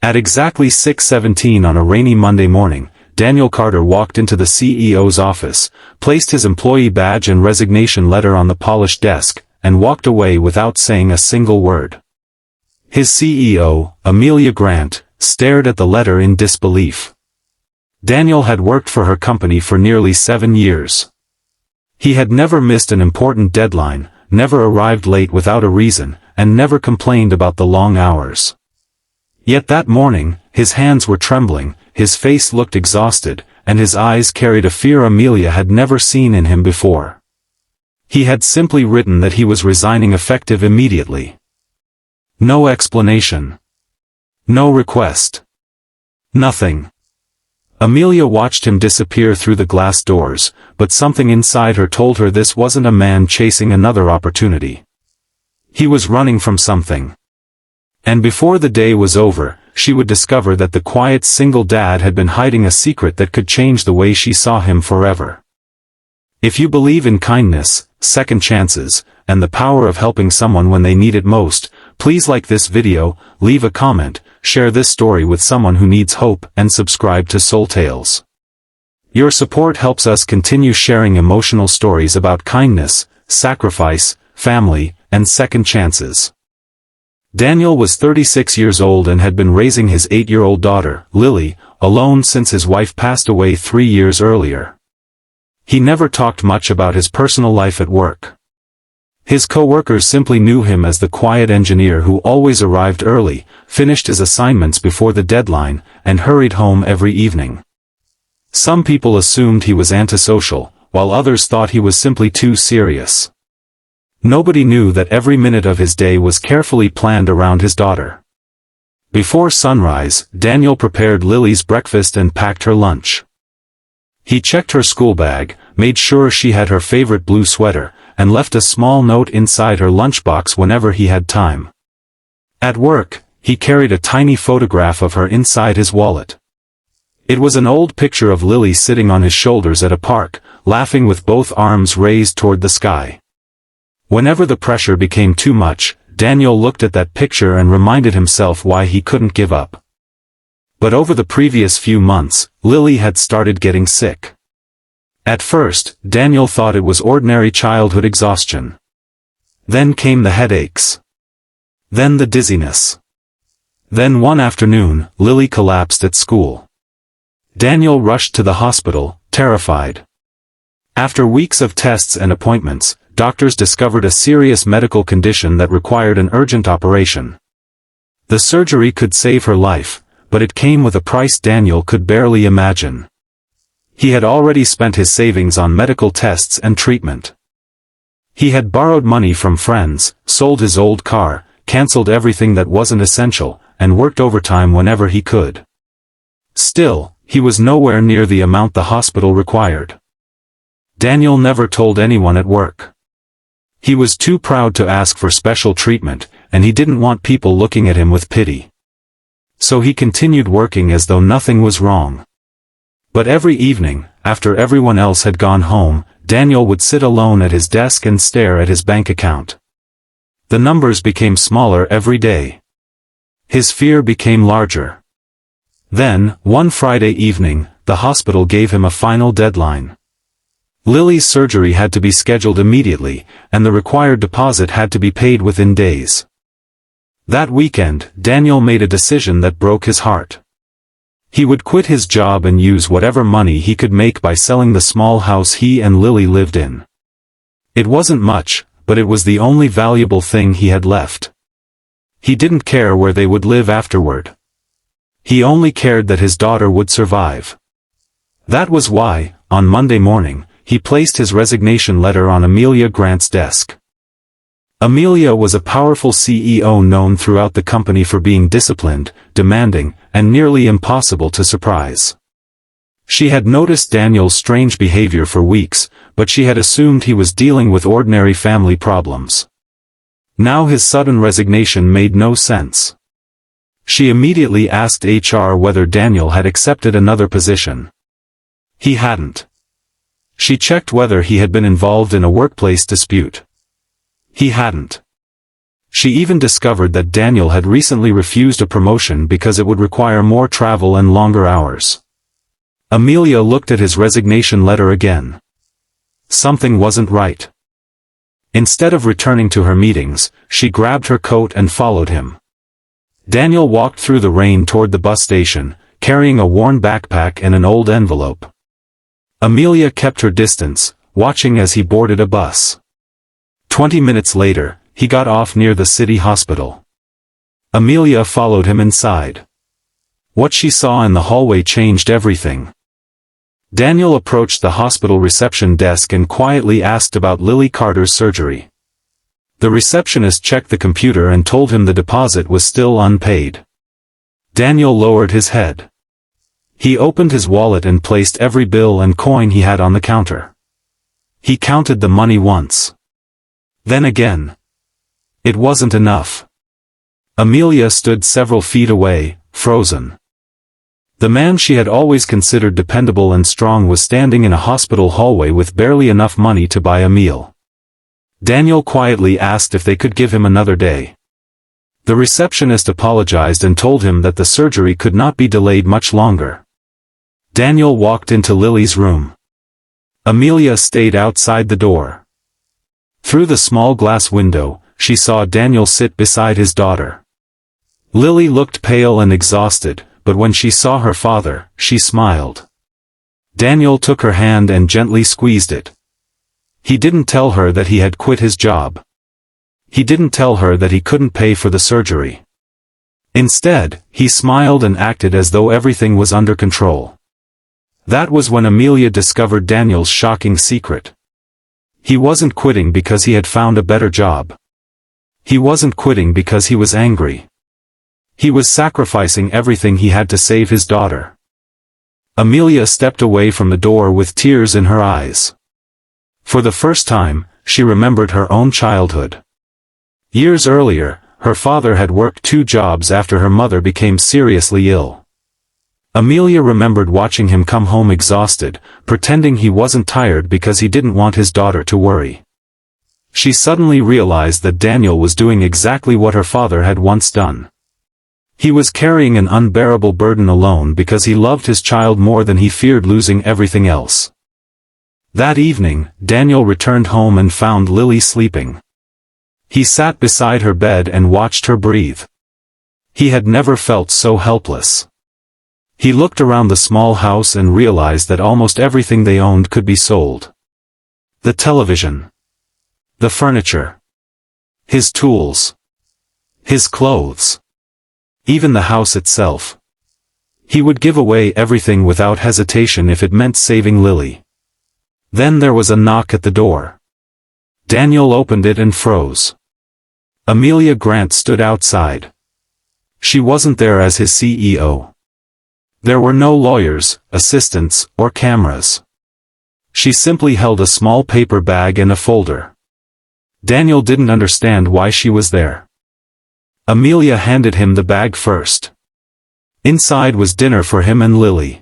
At exactly 6:17 on a rainy Monday morning, Daniel Carter walked into the CEO's office, placed his employee badge and resignation letter on the polished desk, and walked away without saying a single word. His CEO, Amelia Grant, stared at the letter in disbelief. Daniel had worked for her company for nearly 7 years. He had never missed an important deadline, never arrived late without a reason, and never complained about the long hours. Yet that morning, his hands were trembling, his face looked exhausted, and his eyes carried a fear Amelia had never seen in him before. He had simply written that he was resigning effective immediately. No explanation. No request. Nothing. Amelia watched him disappear through the glass doors, but something inside her told her this wasn't a man chasing another opportunity. He was running from something. And before the day was over, she would discover that the quiet single dad had been hiding a secret that could change the way she saw him forever. If you believe in kindness, second chances, and the power of helping someone when they need it most, please like this video, leave a comment, share this story with someone who needs hope, and subscribe to SoulTales. Your support helps us continue sharing emotional stories about kindness, sacrifice, family, and second chances. Daniel was 36 years old and had been raising his 8-year-old daughter, Lily, alone since his wife passed away 3 years earlier. He never talked much about his personal life at work. His co-workers simply knew him as the quiet engineer who always arrived early, finished his assignments before the deadline, and hurried home every evening. Some people assumed he was antisocial, while others thought he was simply too serious. Nobody knew that every minute of his day was carefully planned around his daughter. Before sunrise, Daniel prepared Lily's breakfast and packed her lunch. He checked her school bag, made sure she had her favorite blue sweater, and left a small note inside her lunchbox whenever he had time. At work, he carried a tiny photograph of her inside his wallet. It was an old picture of Lily sitting on his shoulders at a park, laughing with both arms raised toward the sky. Whenever the pressure became too much, Daniel looked at that picture and reminded himself why he couldn't give up. But over the previous few months, Lily had started getting sick. At first, Daniel thought it was ordinary childhood exhaustion. Then came the headaches. Then the dizziness. Then one afternoon, Lily collapsed at school. Daniel rushed to the hospital, terrified. After weeks of tests and appointments, doctors discovered a serious medical condition that required an urgent operation. The surgery could save her life, but it came with a price Daniel could barely imagine. He had already spent his savings on medical tests and treatment. He had borrowed money from friends, sold his old car, canceled everything that wasn't essential, and worked overtime whenever he could. Still, he was nowhere near the amount the hospital required. Daniel never told anyone at work. He was too proud to ask for special treatment, and he didn't want people looking at him with pity. So he continued working as though nothing was wrong. But every evening, after everyone else had gone home, Daniel would sit alone at his desk and stare at his bank account. The numbers became smaller every day. His fear became larger. Then, one Friday evening, the hospital gave him a final deadline. Lily's surgery had to be scheduled immediately, and the required deposit had to be paid within days. That weekend, Daniel made a decision that broke his heart. He would quit his job and use whatever money he could make by selling the small house he and Lily lived in. It wasn't much, but it was the only valuable thing he had left. He didn't care where they would live afterward. He only cared that his daughter would survive. That was why, on Monday morning, he placed his resignation letter on Amelia Grant's desk. Amelia was a powerful CEO known throughout the company for being disciplined, demanding, and nearly impossible to surprise. She had noticed Daniel's strange behavior for weeks, but she had assumed he was dealing with ordinary family problems. Now his sudden resignation made no sense. She immediately asked HR whether Daniel had accepted another position. He hadn't. She checked whether he had been involved in a workplace dispute. He hadn't. She even discovered that Daniel had recently refused a promotion because it would require more travel and longer hours. Amelia looked at his resignation letter again. Something wasn't right. Instead of returning to her meetings, she grabbed her coat and followed him. Daniel walked through the rain toward the bus station, carrying a worn backpack and an old envelope. Amelia kept her distance, watching as he boarded a bus. 20 minutes later, he got off near the city hospital. Amelia followed him inside. What she saw in the hallway changed everything. Daniel approached the hospital reception desk and quietly asked about Lily Carter's surgery. The receptionist checked the computer and told him the deposit was still unpaid. Daniel lowered his head. He opened his wallet and placed every bill and coin he had on the counter. He counted the money once. Then again. It wasn't enough. Amelia stood several feet away, frozen. The man she had always considered dependable and strong was standing in a hospital hallway with barely enough money to buy a meal. Daniel quietly asked if they could give him another day. The receptionist apologized and told him that the surgery could not be delayed much longer. Daniel walked into Lily's room. Amelia stayed outside the door. Through the small glass window, she saw Daniel sit beside his daughter. Lily looked pale and exhausted, but when she saw her father, she smiled. Daniel took her hand and gently squeezed it. He didn't tell her that he had quit his job. He didn't tell her that he couldn't pay for the surgery. Instead, he smiled and acted as though everything was under control. That was when Amelia discovered Daniel's shocking secret. He wasn't quitting because he had found a better job. He wasn't quitting because he was angry. He was sacrificing everything he had to save his daughter. Amelia stepped away from the door with tears in her eyes. For the first time, she remembered her own childhood. Years earlier, her father had worked 2 jobs after her mother became seriously ill. Amelia remembered watching him come home exhausted, pretending he wasn't tired because he didn't want his daughter to worry. She suddenly realized that Daniel was doing exactly what her father had once done. He was carrying an unbearable burden alone because he loved his child more than he feared losing everything else. That evening, Daniel returned home and found Lily sleeping. He sat beside her bed and watched her breathe. He had never felt so helpless. He looked around the small house and realized that almost everything they owned could be sold. The television. The furniture. His tools. His clothes. Even the house itself. He would give away everything without hesitation if it meant saving Lily. Then there was a knock at the door. Daniel opened it and froze. Amelia Grant stood outside. She wasn't there as his CEO. There were no lawyers, assistants, or cameras. She simply held a small paper bag and a folder. Daniel didn't understand why she was there. Amelia handed him the bag first. Inside was dinner for him and Lily.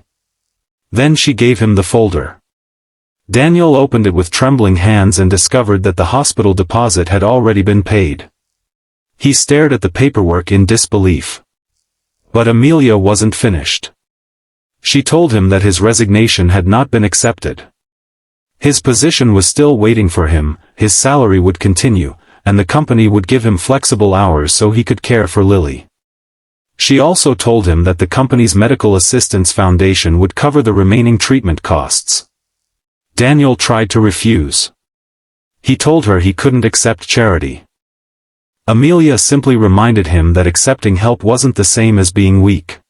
Then she gave him the folder. Daniel opened it with trembling hands and discovered that the hospital deposit had already been paid. He stared at the paperwork in disbelief. But Amelia wasn't finished. She told him that his resignation had not been accepted. His position was still waiting for him, his salary would continue, and the company would give him flexible hours so he could care for Lily. She also told him that the company's medical assistance foundation would cover the remaining treatment costs. Daniel tried to refuse. He told her he couldn't accept charity. Amelia simply reminded him that accepting help wasn't the same as being weak.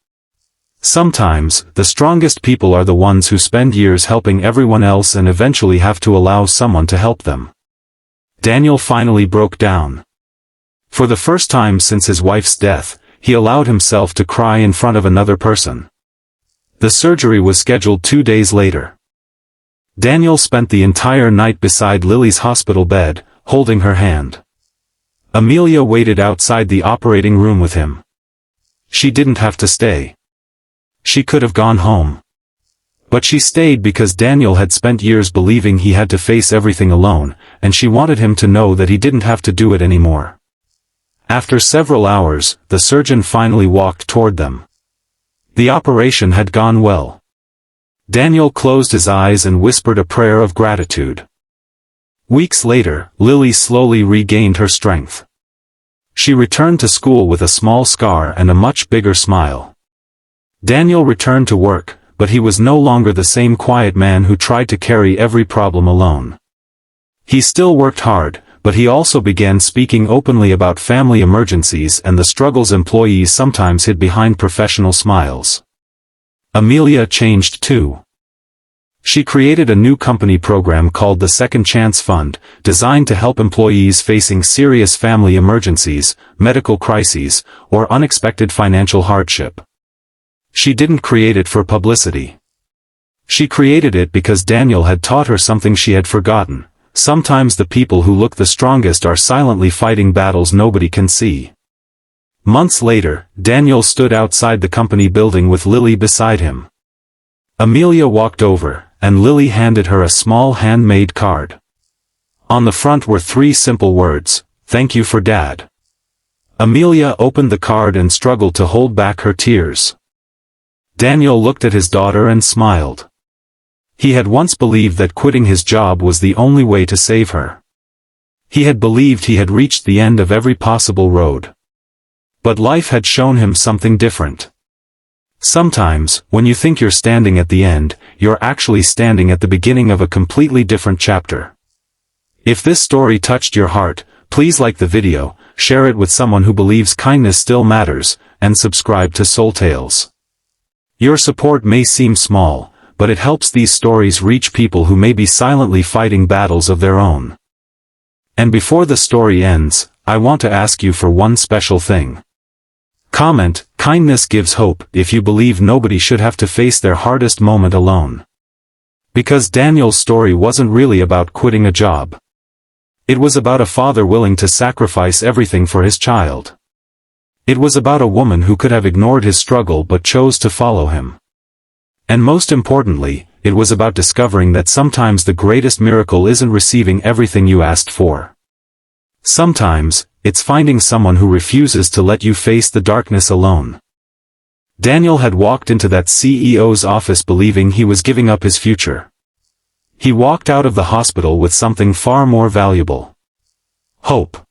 Sometimes, the strongest people are the ones who spend years helping everyone else and eventually have to allow someone to help them. Daniel finally broke down. For the first time since his wife's death, he allowed himself to cry in front of another person. The surgery was scheduled 2 days later. Daniel spent the entire night beside Lily's hospital bed, holding her hand. Amelia waited outside the operating room with him. She didn't have to stay. She could have gone home. But she stayed because Daniel had spent years believing he had to face everything alone, and she wanted him to know that he didn't have to do it anymore. After several hours, the surgeon finally walked toward them. The operation had gone well. Daniel closed his eyes and whispered a prayer of gratitude. Weeks later, Lily slowly regained her strength. She returned to school with a small scar and a much bigger smile. Daniel returned to work, but he was no longer the same quiet man who tried to carry every problem alone. He still worked hard, but he also began speaking openly about family emergencies and the struggles employees sometimes hid behind professional smiles. Amelia changed too. She created a new company program called the Second Chance Fund, designed to help employees facing serious family emergencies, medical crises, or unexpected financial hardship. She didn't create it for publicity. She created it because Daniel had taught her something she had forgotten. Sometimes the people who look the strongest are silently fighting battles nobody can see. Months later, Daniel stood outside the company building with Lily beside him. Amelia walked over, and Lily handed her a small handmade card. On the front were 3 simple words, "Thank you for Dad." Amelia opened the card and struggled to hold back her tears. Daniel looked at his daughter and smiled. He had once believed that quitting his job was the only way to save her. He had believed he had reached the end of every possible road. But life had shown him something different. Sometimes, when you think you're standing at the end, you're actually standing at the beginning of a completely different chapter. If this story touched your heart, please like the video, share it with someone who believes kindness still matters, and subscribe to SoulTales. Your support may seem small, but it helps these stories reach people who may be silently fighting battles of their own. And before the story ends, I want to ask you for one special thing. Comment, "Kindness gives hope," if you believe nobody should have to face their hardest moment alone. Because Daniel's story wasn't really about quitting a job. It was about a father willing to sacrifice everything for his child. It was about a woman who could have ignored his struggle but chose to follow him. And most importantly, it was about discovering that sometimes the greatest miracle isn't receiving everything you asked for. Sometimes, it's finding someone who refuses to let you face the darkness alone. Daniel had walked into that CEO's office believing he was giving up his future. He walked out of the hospital with something far more valuable. Hope.